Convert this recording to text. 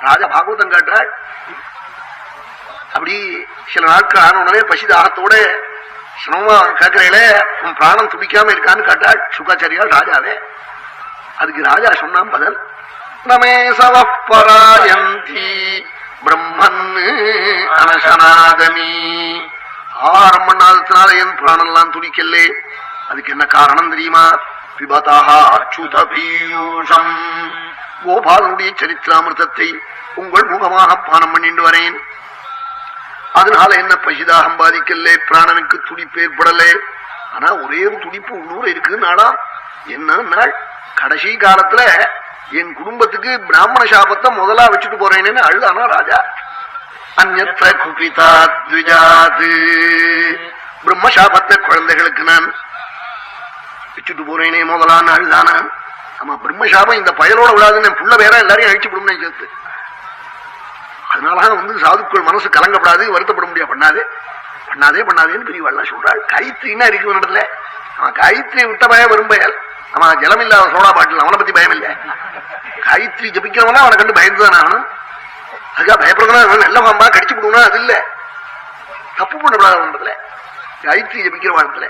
ராஜா பாகவதம் காட்டாள். அப்படி சில நாட்கள் ஆன உடனே பசிதாகத்தோட சிரமமா கேட்கிறீங்களே உன் பிராணம் துடிக்காம இருக்கான்னு காட்டாள் சுகாச்சாரியால் ராஜாவே. அதுக்கு ராஜா சொன்னான் பதில், நமே சவப்பராயந்தி பிரம்மன் அனசனாதமி. ஆரம் பண்ணாததுனால என் பிராணம் எல்லாம் துடிக்கலே. அதுக்கு என்ன காரணம் தெரியுமா? பிபதா அச்சுத பீயூஷம், கோபாலனுடைய சரித்திராமிர்தத்தை உங்கள் முகமாக பானம் பண்ணிட்டு வரேன். அதனால என்ன பசிதாகம் பாதிக்கல, பிராணனுக்கு துடிப்பு ஏற்படலே. ஆனா ஒரே ஒரு துடிப்பு உள்ளூர் இருக்குன்னாடா. என்ன நாள் கடைசி காலத்துல என் குடும்பத்துக்கு பிராமண சாபத்தை முதலா வச்சுட்டு போறேன்னு அழுதானா ராஜா. அந்நற்ற குபிதா த்விஜாது, பிரம்மசாபத்தை குழந்தைகளுக்கு நான் வச்சுட்டு போறேனே முதலான்னு அழுதானா. ஆமா, பிரம்மசாபம் இந்த பயலோட விடாதுன்னு புள்ள வேற எல்லாரையும் அழிச்சு விடும்னு சேர்த்து. அதனால சாதுக்கள் மனசு கலங்கப்படாது, வருத்தப்பட முடியாது. பண்ணாதே பண்ணாதே பண்ணாதேன்னு பெரியவாள்லாம் சொல்றாள். கைத்திரின்னா இருக்கு இடத்துல. அவன் கைத்திரி விட்ட பயம் வரும் பயல். அவன் ஜலம் இல்லாத சோடா பாட்டில், அவனை பத்தி பயம் இல்லை. கைத்திரி ஜபிக்கிறவனா அவனை கண்டு பயந்துதான் ஆகணும். அதுக்காக பயப்படுறதுனா நல்ல பாம்பா கடிச்சு விடுவா, அது இல்ல. தப்பு பண்ணப்படாத இடத்துல கைத்திரி ஜபிக்கிற வாழ்த்துல